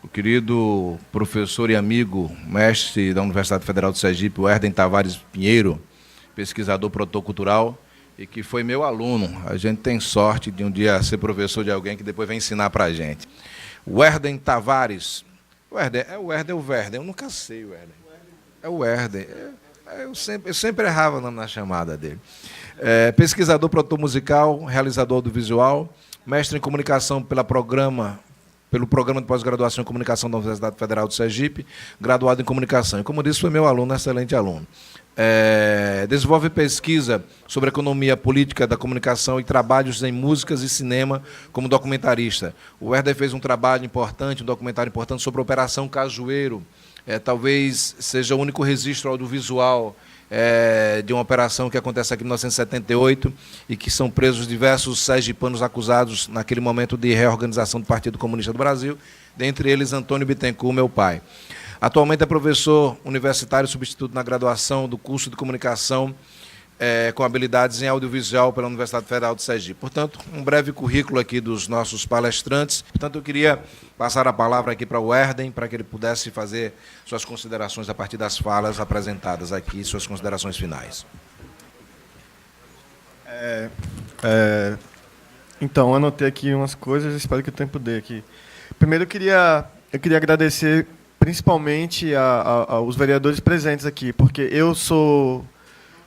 o querido professor e amigo, mestre da Universidade Federal de Sergipe, o Herden Tavares Pinheiro, pesquisador protocultural, e que foi meu aluno. A gente tem sorte de um dia ser professor de alguém que depois vai ensinar para a gente. O Herden Tavares. O Herden ou o Verden? Eu nunca sei o Herden. É o Herden. Eu sempre errava o nome na chamada dele. Pesquisador protomusical, realizador audiovisual, mestre em comunicação pelo programa de pós-graduação em comunicação da Universidade Federal de Sergipe, graduado em comunicação. E, como disse, foi meu aluno, excelente aluno. Desenvolve pesquisa sobre economia política da comunicação e trabalhos em músicas e cinema como documentarista. O Herder fez um trabalho importante, um documentário importante sobre a Operação Cajueiro. Talvez seja o único registro audiovisual de uma operação que acontece aqui em 1978 e que são presos diversos sergipanos acusados naquele momento de reorganização do Partido Comunista do Brasil, dentre eles Antônio Bittencourt, meu pai. Atualmente é professor universitário substituto na graduação do curso de comunicação com habilidades em audiovisual pela Universidade Federal de Sergipe. Portanto, um breve currículo aqui dos nossos palestrantes. Portanto, eu queria passar a palavra aqui para o Herden, para que ele pudesse fazer suas considerações a partir das falas apresentadas aqui, suas considerações finais. Então, anotei aqui umas coisas, espero que o tempo dê aqui. Primeiro, eu queria agradecer principalmente aos vereadores presentes aqui, porque eu sou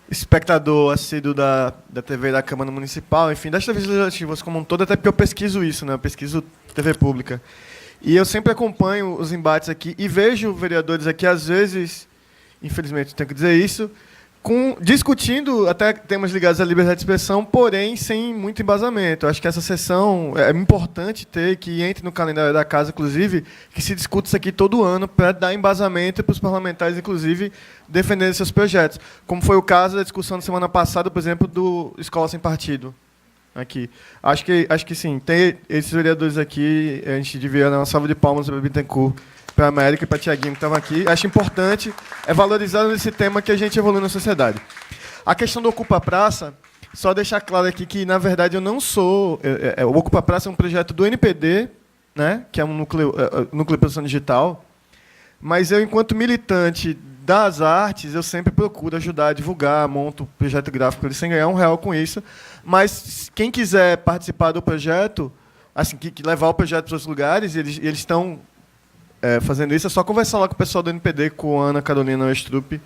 espectador assíduo da TV da Câmara Municipal, enfim, das TVs legislativas como um todo, até porque eu pesquiso isso, né? Eu pesquiso TV pública. E eu sempre acompanho os embates aqui e vejo vereadores aqui, às vezes, infelizmente tenho que dizer isso, discutindo até temas ligados à liberdade de expressão, porém sem muito embasamento. Eu acho que essa sessão é importante ter, que entre no calendário da casa, inclusive, que se discute isso aqui todo ano para dar embasamento para os parlamentares, inclusive, defenderem seus projetos. Como foi o caso da discussão da semana passada, por exemplo, do Escola Sem Partido. Aqui. Acho que sim, ter esses vereadores aqui, a gente devia dar uma salva de palmas para o Bittencourt, para a América e para o Tiaguinho, que estavam aqui. Acho importante valorizar esse tema que a gente evolui na sociedade. A questão do Ocupa Praça, só deixar claro aqui que, na verdade, eu não sou... o Ocupa Praça é um projeto do NPD, né, que é um núcleo de produção digital, mas eu, enquanto militante das artes, eu sempre procuro ajudar, divulgar, monto projeto gráfico, sem ganhar R$1 com isso. Mas quem quiser participar do projeto, assim, que levar o projeto para os lugares, eles estão... fazendo isso, é só conversar lá com o pessoal do NPD, com a Ana Carolina Strupp,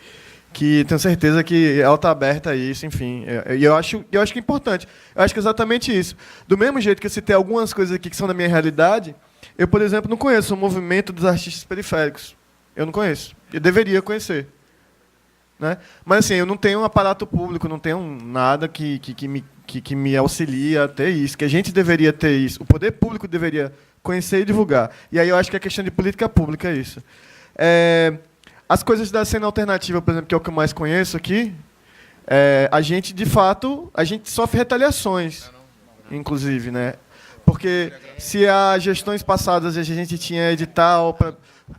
que tenho certeza que ela está aberta a isso, enfim. E eu acho que é importante. Eu acho que é exatamente isso. Do mesmo jeito que eu citei algumas coisas aqui que são da minha realidade, eu, por exemplo, não conheço o movimento dos artistas periféricos. Eu não conheço. Eu deveria conhecer. Né? Mas, assim, eu não tenho um aparato público, não tenho nada que me auxilia a ter isso, que a gente deveria ter isso. O poder público deveria conhecer e divulgar. E aí eu acho que é questão de política pública isso. As coisas da cena alternativa, por exemplo, que é o que eu mais conheço aqui, a gente, de fato, a gente sofre retaliações, inclusive, né? Porque se há gestões passadas a gente tinha edital...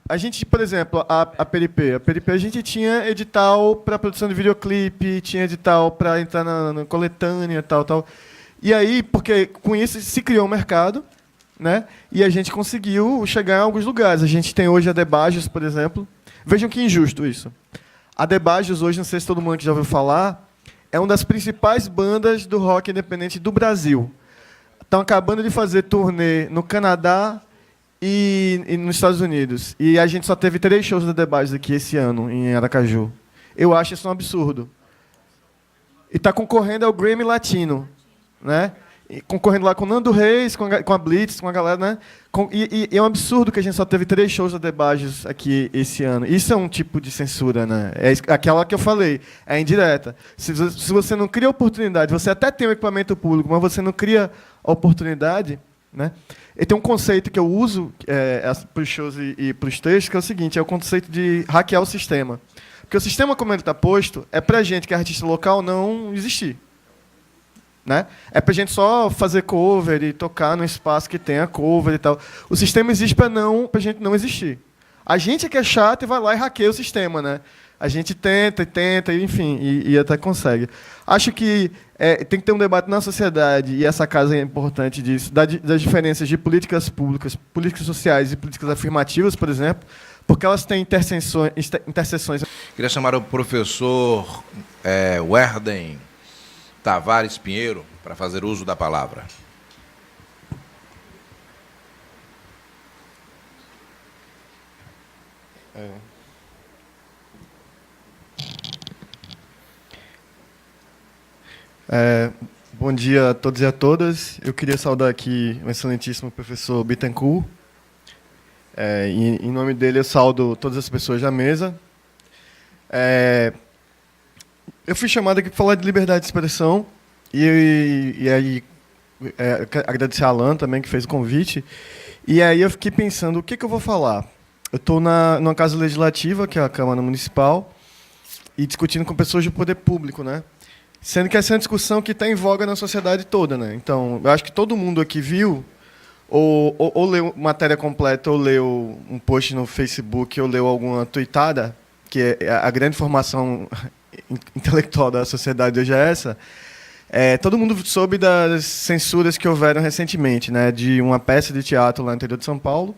A gente, por exemplo, a PRP, a gente tinha edital para produção de videoclipe, tinha edital para entrar na coletânea, tal. E aí, porque com isso se criou um mercado, né? E a gente conseguiu chegar em alguns lugares. A gente tem hoje a Debajos, por exemplo. Vejam que injusto isso. A Debajos hoje, não sei se todo mundo que já ouviu falar, é uma das principais bandas do rock independente do Brasil. Estão acabando de fazer turnê no Canadá e nos Estados Unidos. E a gente só teve 3 shows da Debajos aqui esse ano, em Aracaju. Eu acho isso um absurdo. E está concorrendo ao Grammy Latino, né? Concorrendo lá com o Nando Reis, com a Blitz, com a galera, né? E é um absurdo que a gente só teve 3 shows da Debajos aqui esse ano. Isso é um tipo de censura, né? É aquela que eu falei, é indireta. Se você não cria oportunidade, você até tem o equipamento público, mas você não cria oportunidade, né? E tem um conceito que eu uso para os shows e para os textos, que é o seguinte, é o conceito de hackear o sistema. Porque o sistema, como ele está posto, é para a gente, que é artista local, não existir. Né? É para a gente só fazer cover e tocar num espaço que tenha cover e tal. O sistema existe para a gente não existir. A gente é que é chato e vai lá e hackeia o sistema. Né? a gente tenta, enfim, e até consegue. Acho que tem que ter um debate na sociedade, e essa casa é importante disso, das diferenças de políticas públicas, políticas sociais e políticas afirmativas, por exemplo, porque elas têm interseções. Queria chamar o professor Werden Tavares Pinheiro para fazer uso da palavra. Bom dia a todos e a todas. Eu queria saudar aqui o excelentíssimo professor Bittencourt. Em nome dele, eu saudo todas as pessoas da mesa. Eu fui chamado aqui para falar de liberdade de expressão e aí agradecer a Alan também, que fez o convite. E aí eu fiquei pensando, o que eu vou falar? Eu estou numa casa legislativa, que é a Câmara Municipal, e discutindo com pessoas do poder público, né? Sendo que essa é uma discussão que está em voga na sociedade toda, né? Então, eu acho que todo mundo aqui viu, ou leu matéria completa, ou leu um post no Facebook, ou leu alguma tweetada, que a grande formação intelectual da sociedade hoje é essa. Todo mundo soube das censuras que houveram recentemente, né? De uma peça de teatro lá no interior de São Paulo,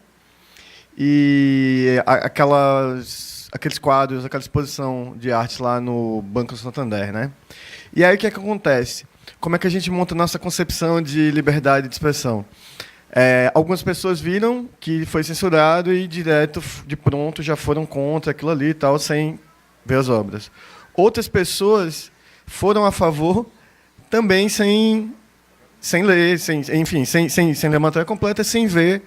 e aqueles quadros, aquela exposição de arte lá no Banco Santander, né? E aí o que é que acontece? Como é que a gente monta a nossa concepção de liberdade de expressão? Algumas pessoas viram que foi censurado e direto, de pronto, já foram contra aquilo ali e tal, sem ver as obras. Outras pessoas foram a favor, também sem ler, sem ler a matéria completa, sem ver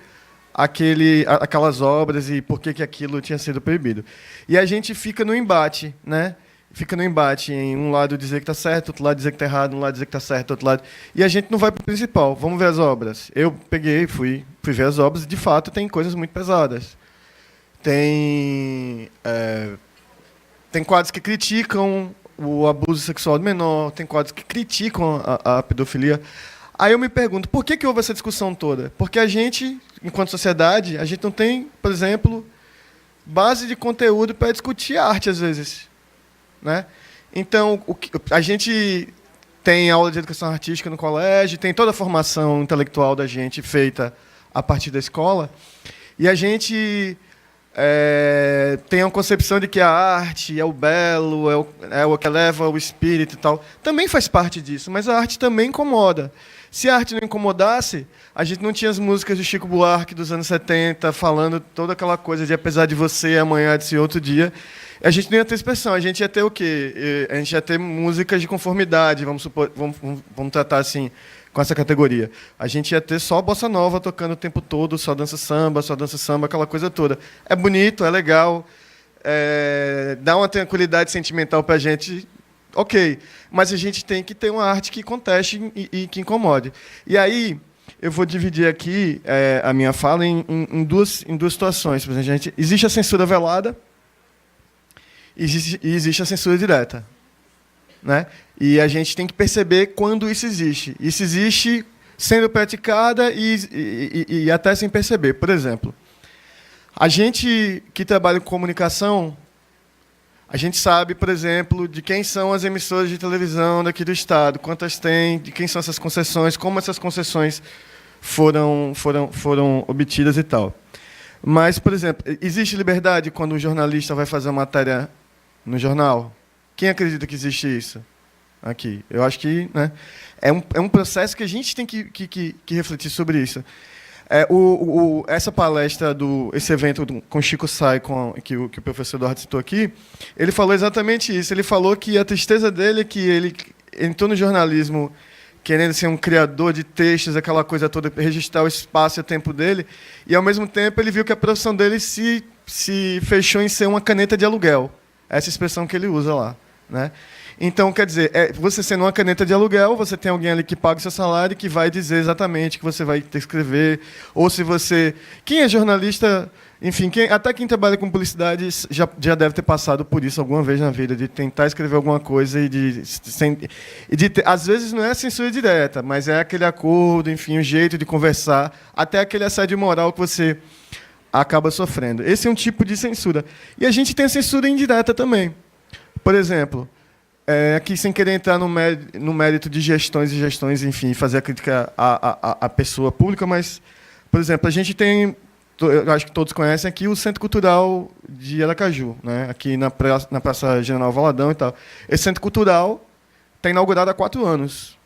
aquelas obras e por que aquilo tinha sido proibido. E a gente fica no embate, né? Fica no embate em um lado dizer que está certo, outro lado dizer que está errado, um lado dizer que está certo, outro lado... E a gente não vai para o principal. Vamos ver as obras. Eu peguei, fui ver as obras e, de fato, tem coisas muito pesadas. Tem quadros que criticam o abuso sexual do menor, tem quadros que criticam a pedofilia. Aí eu me pergunto, por que houve essa discussão toda? Porque a gente, enquanto sociedade, a gente não tem, por exemplo, base de conteúdo para discutir arte, às vezes. Né? Então, a gente tem aula de educação artística no colégio, tem toda a formação intelectual da gente feita a partir da escola, e a gente tem uma concepção de que a arte é o belo, é o que eleva o espírito e tal. Também faz parte disso, mas a arte também incomoda. Se a arte não incomodasse, a gente não tinha as músicas de Chico Buarque dos anos 70, falando toda aquela coisa de apesar de você, amanhã de ser outro dia. A gente não ia ter expressão, a gente ia ter o quê? A gente ia ter músicas de conformidade, vamos tratar assim, com essa categoria. A gente ia ter só bossa nova tocando o tempo todo, só dança samba, aquela coisa toda. É bonito, é legal, dá uma tranquilidade sentimental para a gente, ok. Mas a gente tem que ter uma arte que conteste e que incomode. E aí, eu vou dividir aqui a minha fala em duas situações. Por exemplo, existe a censura velada, e existe a censura direta, né? E a gente tem que perceber quando isso existe. Isso existe sendo praticada e até sem perceber. Por exemplo, a gente que trabalha com comunicação, a gente sabe, por exemplo, de quem são as emissoras de televisão daqui do Estado, quantas tem, de quem são essas concessões, como essas concessões foram obtidas e tal. Mas, por exemplo, existe liberdade quando o jornalista vai fazer uma matéria no jornal? Quem acredita que existe isso aqui? Eu acho que, né, é um processo que a gente tem que refletir sobre isso. Essa palestra, esse evento com Chico Sá, que o professor Eduardo citou aqui, ele falou exatamente isso. Ele falou que a tristeza dele é que ele entrou no jornalismo querendo ser um criador de textos, aquela coisa toda, registrar o espaço e o tempo dele, e, ao mesmo tempo, ele viu que a profissão dele se fechou em ser uma caneta de aluguel. Essa expressão que ele usa lá, né? Então, quer dizer, você sendo uma caneta de aluguel, você tem alguém ali que paga o seu salário e que vai dizer exatamente que você vai ter que escrever. Ou se você... Quem é jornalista, enfim, até quem trabalha com publicidade já deve ter passado por isso alguma vez na vida, de tentar escrever alguma coisa e de ter, às vezes não é censura direta, mas é aquele acordo, enfim, o jeito de conversar, até aquele assédio moral que você acaba sofrendo. Esse é um tipo de censura. E a gente tem a censura indireta também. Por exemplo, aqui sem querer entrar no mérito de gestões e gestões, enfim, fazer a crítica à pessoa pública, mas, por exemplo, a gente tem, eu acho que todos conhecem aqui, o Centro Cultural de Aracaju, né? Aqui na Praça General Valadão e tal. Esse Centro Cultural está inaugurado há 4 anos.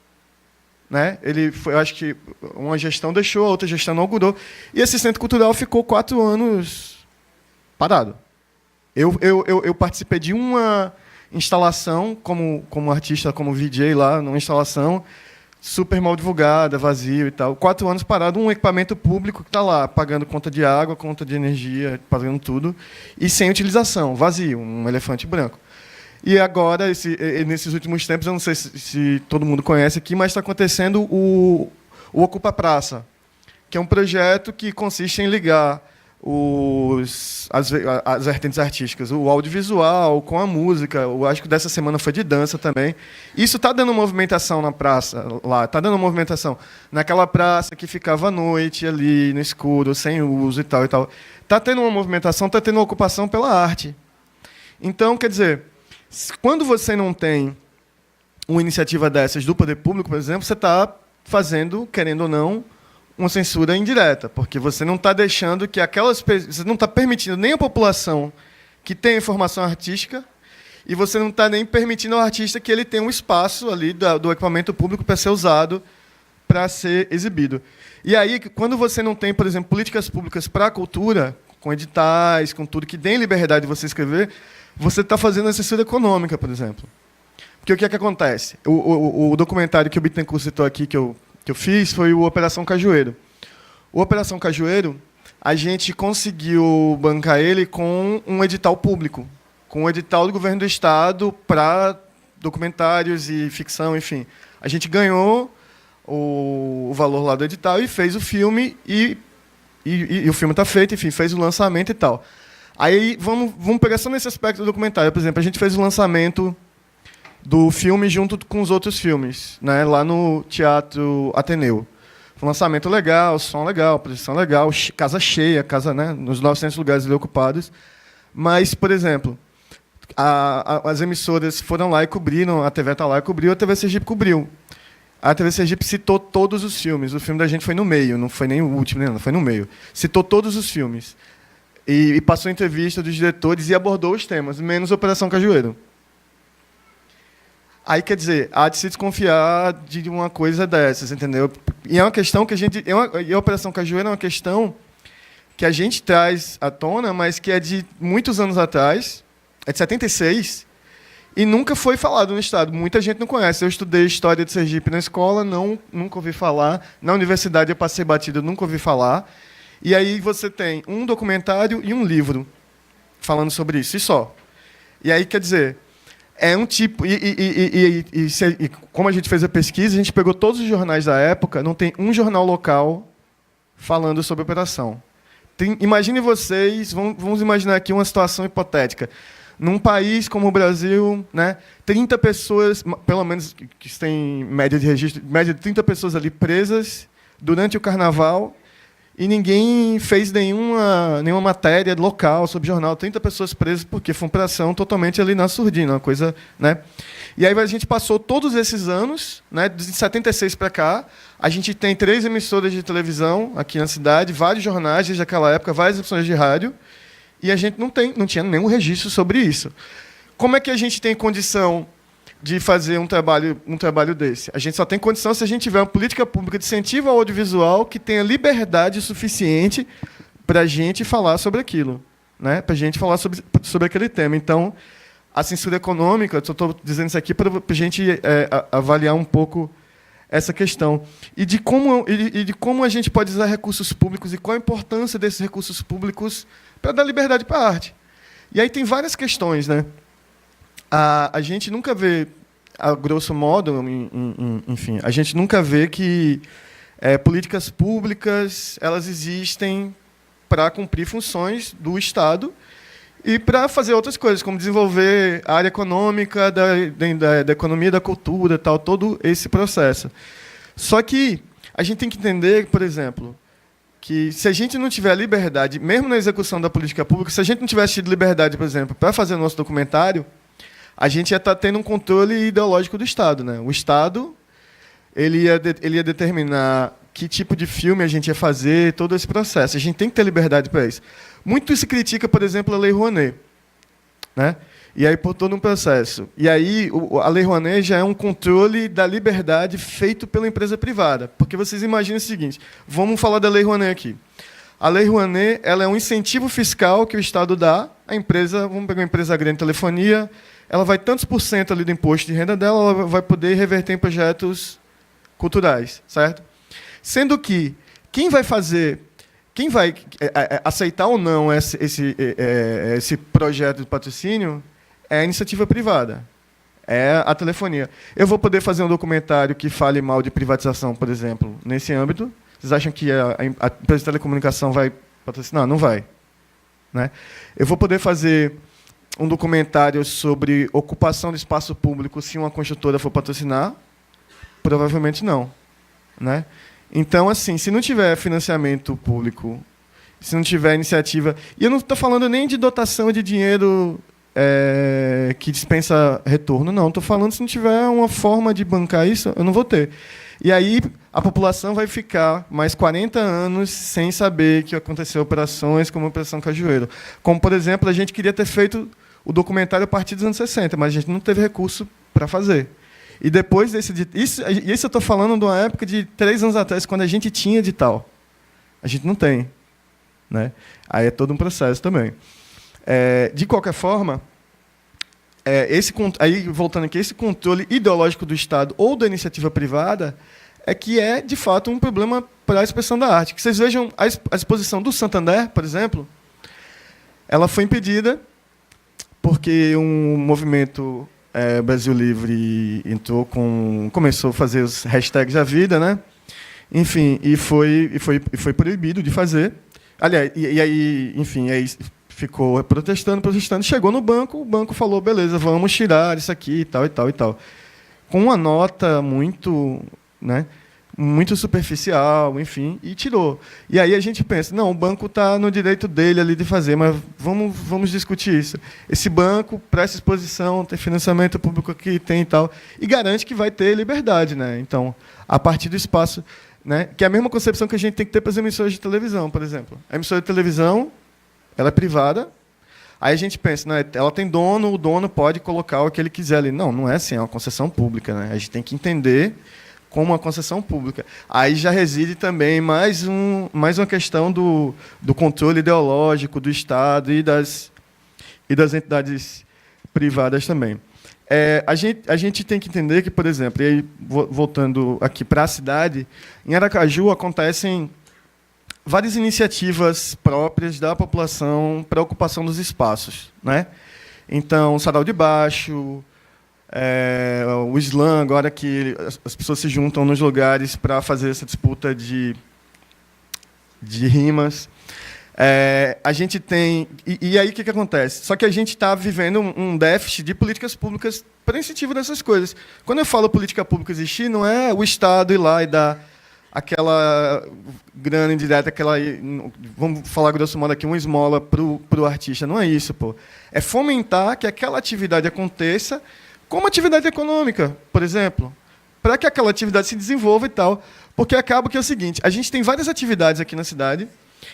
Né? Ele foi, eu acho que uma gestão deixou, a outra gestão inaugurou. E esse Centro Cultural ficou 4 anos parado. Eu participei de uma instalação como artista, como VJ lá, numa instalação super mal divulgada, vazio e tal. 4 anos parado, um equipamento público que está lá, pagando conta de água, conta de energia, pagando tudo, e sem utilização, vazio, um elefante branco. E agora, nesses últimos tempos, eu não sei se todo mundo conhece aqui, mas está acontecendo o Ocupa Praça, que é um projeto que consiste em ligar as vertentes artísticas, o audiovisual com a música. Eu acho que dessa semana foi de dança também. Isso está dando movimentação na praça lá, está dando movimentação naquela praça que ficava à noite ali no escuro, sem uso e tal e tal. Está tendo uma movimentação, está tendo uma ocupação pela arte. Então, quer dizer, quando você não tem uma iniciativa dessas do poder público, por exemplo, você está fazendo, querendo ou não, uma censura indireta, porque você não está deixando que você não está permitindo nem a população que tem informação artística, e você não está nem permitindo ao artista que ele tenha um espaço ali do equipamento público para ser usado, para ser exibido. E aí, quando você não tem, por exemplo, políticas públicas para a cultura, com editais, com tudo que dê liberdade de você escrever, você está fazendo a censura econômica, por exemplo. Porque o que é que acontece? O documentário que o Bittencourt citou aqui, que eu fiz, foi o Operação Cajueiro. O Operação Cajueiro, a gente conseguiu bancar ele com um edital público, com um edital do governo do Estado para documentários e ficção, enfim. A gente ganhou o valor lá do edital e fez o filme, e o filme está feito, enfim, fez o lançamento e tal. Aí, vamos pegar só nesse aspecto do documentário. Por exemplo, a gente fez o lançamento do filme junto com os outros filmes, né, lá no Teatro Ateneu. Foi um lançamento legal, som legal, produção legal, casa cheia, né, nos 900 lugares ali ocupados. Mas, por exemplo, as emissoras foram lá e cobriram, a TV está lá e cobriu, a TV Sergipe cobriu. A TV Sergipe citou todos os filmes. O filme da gente foi no meio, não foi nem o último, não, foi no meio. Citou todos os filmes. E passou entrevista dos diretores e abordou os temas, menos Operação Cajueiro. Aí, quer dizer, há de se desconfiar de uma coisa dessas, entendeu? E é uma questão que e a Operação Cajueiro é uma questão que a gente traz à tona, mas que é de muitos anos atrás, é de 76, e nunca foi falado no Estado. Muita gente não conhece. Eu estudei História de Sergipe na escola, nunca ouvi falar. Na universidade eu passei batido, nunca ouvi falar. E aí você tem um documentário e um livro falando sobre isso, e só. E aí, quer dizer, é um tipo... E como a gente fez a pesquisa, a gente pegou todos os jornais da época, não tem um jornal local falando sobre a operação. Imagine vocês, vamos imaginar aqui uma situação hipotética. Num país como o Brasil, né, 30 pessoas, pelo menos que tem média de registro, média de 30 pessoas ali presas durante o carnaval, e ninguém fez nenhuma matéria local sobre jornal. 30 pessoas presas, porque foi uma operação totalmente ali na surdina, uma coisa, né? E aí a gente passou todos esses anos, né, de 76 para cá, a gente tem 3 emissoras de televisão aqui na cidade, vários jornais desde aquela época, várias emissões de rádio, e a gente não tinha nenhum registro sobre isso. Como é que a gente tem condição de fazer um trabalho desse? A gente só tem condição se a gente tiver uma política pública de incentivo ao audiovisual que tenha liberdade suficiente para a gente falar sobre aquilo, né? Para a gente falar sobre aquele tema. Então, a censura econômica, eu estou dizendo isso aqui para a gente avaliar um pouco essa questão. E de como a gente pode usar recursos públicos e qual a importância desses recursos públicos para dar liberdade para a arte. E aí tem várias questões, né? A gente nunca vê, a grosso modo, enfim, a gente nunca vê que políticas públicas elas existem para cumprir funções do Estado e para fazer outras coisas, como desenvolver a área econômica, da economia, da cultura, tal, todo esse processo. Só que a gente tem que entender, por exemplo, que se a gente não tiver liberdade, mesmo na execução da política pública, se a gente não tivesse tido liberdade, por exemplo, para fazer o nosso documentário, a gente ia estar tendo um controle ideológico do Estado, né? O Estado ele ia determinar que tipo de filme a gente ia fazer, todo esse processo. A gente tem que ter liberdade para isso. Muito se critica, por exemplo, a Lei Rouanet, né? E aí, por todo um processo. E aí, a Lei Rouanet já é um controle da liberdade feito pela empresa privada. Porque vocês imaginem o seguinte, vamos falar da Lei Rouanet aqui. A Lei Rouanet ela é um incentivo fiscal que o Estado dá à empresa, vamos pegar uma empresa grande de telefonia, ela vai tantos por cento ali do imposto de renda dela, ela vai poder reverter em projetos culturais, certo? Sendo que quem vai aceitar ou não esse projeto de patrocínio é a iniciativa privada, é a telefonia. Eu vou poder fazer um documentário que fale mal de privatização, por exemplo, nesse âmbito. Vocês acham que a empresa de telecomunicação vai patrocinar? Não vai, né? Eu vou poder fazer um documentário sobre ocupação de espaço público se uma construtora for patrocinar? Provavelmente não, né? Então, assim, se não tiver financiamento público, se não tiver iniciativa... E eu não estou falando nem de dotação de dinheiro que dispensa retorno, não. Estou falando se não tiver uma forma de bancar isso, eu não vou ter. E aí a população vai ficar mais 40 anos sem saber que aconteceu operações como a Operação Cajueiro. Como, por exemplo, a gente queria ter feito o documentário a partir dos anos 60, mas a gente não teve recurso para fazer. E depois desse... Isso eu estou falando de uma época de 3 anos atrás, quando a gente tinha edital. A gente não tem, né? Aí é todo um processo também. De qualquer forma, aí, voltando aqui, esse controle ideológico do Estado ou da iniciativa privada é que é, de fato, um problema para a expressão da arte. Que vocês vejam a exposição do Santander, por exemplo, ela foi impedida porque um movimento Brasil Livre começou a fazer os hashtags da vida, né? Enfim, e foi proibido de fazer. Aliás, e aí, enfim, aí ficou protestando, chegou no banco, o banco falou, beleza, vamos tirar isso aqui, e tal, e tal, e tal. Com uma nota muito, né, muito superficial, enfim, e tirou. E aí a gente pensa, não, o banco está no direito dele ali de fazer, mas vamos discutir isso. Esse banco, para essa exposição, tem financiamento público aqui, tem e tal, e garante que vai ter liberdade, né? Então, a partir do espaço, né, que é a mesma concepção que a gente tem que ter para as emissoras de televisão, por exemplo. A emissora de televisão, ela é privada, aí a gente pensa, né, ela tem dono, o dono pode colocar o que ele quiser ali. Não, não é assim, é uma concessão pública, né? A gente tem que entender como uma concessão pública. Aí já reside também mais uma questão do controle ideológico do Estado e das entidades privadas também. A gente tem que entender que, por exemplo, e aí, voltando aqui para a cidade, em Aracaju acontecem várias iniciativas próprias da população para a ocupação dos espaços, né? Então, o Sarau de Baixo, o slam, agora que as pessoas se juntam nos lugares para fazer essa disputa de rimas. A gente tem... E aí, o que acontece? Só que a gente está vivendo um déficit de políticas públicas para incentivo dessas coisas. Quando eu falo política pública existir, não é o Estado ir lá e dar aquela grana indireta, vamos falar grosso modo aqui, uma esmola para o artista. Não é isso, pô. É fomentar que aquela atividade aconteça como atividade econômica, por exemplo, para que aquela atividade se desenvolva e tal. Porque acaba que é o seguinte, a gente tem várias atividades aqui na cidade.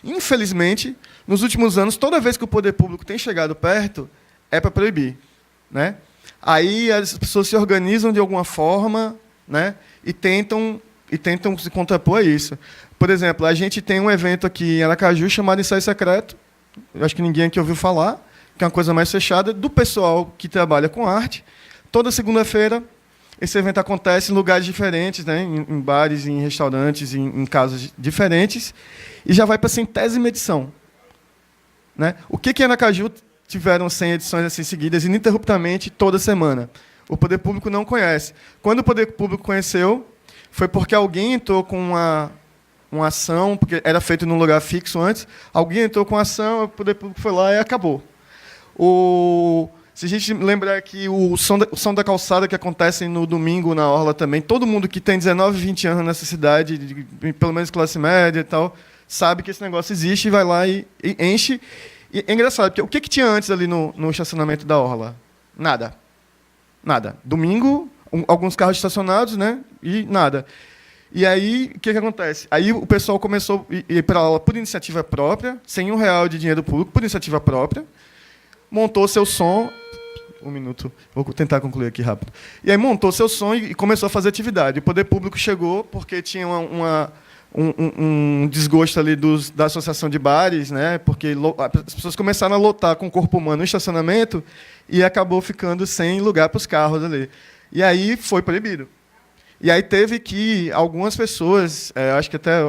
Infelizmente, nos últimos anos, toda vez que o poder público tem chegado perto, é para proibir, né? Aí as pessoas se organizam de alguma forma, né? E tentam se contrapor a isso. Por exemplo, a gente tem um evento aqui em Aracaju chamado Ensaio Secreto, eu acho que ninguém aqui ouviu falar, que é uma coisa mais fechada, do pessoal que trabalha com arte. Toda segunda-feira, esse evento acontece em lugares diferentes, né? Em bares, em restaurantes, em casas diferentes, e já vai para a 100ª edição. Né? O que em Aracaju tiveram 100 edições assim seguidas, ininterruptamente, toda semana? O poder público não conhece. Quando o poder público conheceu, foi porque alguém entrou com uma ação, porque era feito num lugar fixo antes, alguém entrou com a ação, o poder público foi lá e acabou. Se a gente lembrar que o som da calçada que acontece no domingo na Orla também, todo mundo que tem 19, 20 anos nessa cidade, pelo menos classe média e tal, sabe que esse negócio existe e vai lá e enche. E é engraçado, porque o que tinha antes ali no estacionamento da Orla? Nada. Nada. Domingo, alguns carros estacionados, né? E nada. E aí, o que acontece? Aí o pessoal começou a ir para a aula por iniciativa própria, sem R$1 de dinheiro público, por iniciativa própria, montou seu som. Um minuto, vou tentar concluir aqui rápido. E aí montou seu som e começou a fazer atividade. O poder público chegou porque tinha um desgosto ali da associação de bares, né? Porque as pessoas começaram a lotar com o corpo humano no estacionamento e acabou ficando sem lugar para os carros ali. E aí foi proibido. E aí teve que algumas pessoas,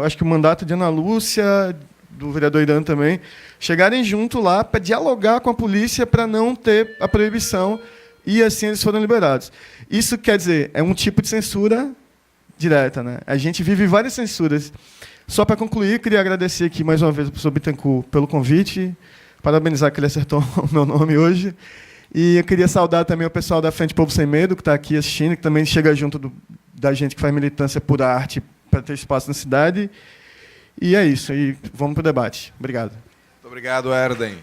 acho que o mandato de Ana Lúcia, do vereador Irã também, chegarem junto lá para dialogar com a polícia para não ter a proibição, e assim eles foram liberados. Isso, quer dizer, é um tipo de censura direta, né? A gente vive várias censuras. Só para concluir, queria agradecer aqui mais uma vez ao professor Bittencourt pelo convite, parabenizar que ele acertou o meu nome hoje, e eu queria saudar também o pessoal da Frente Povo Sem Medo, que está aqui assistindo, que também chega junto da gente que faz militância por arte para ter espaço na cidade. E é isso, e vamos para o debate. Obrigado. Muito obrigado, Erden.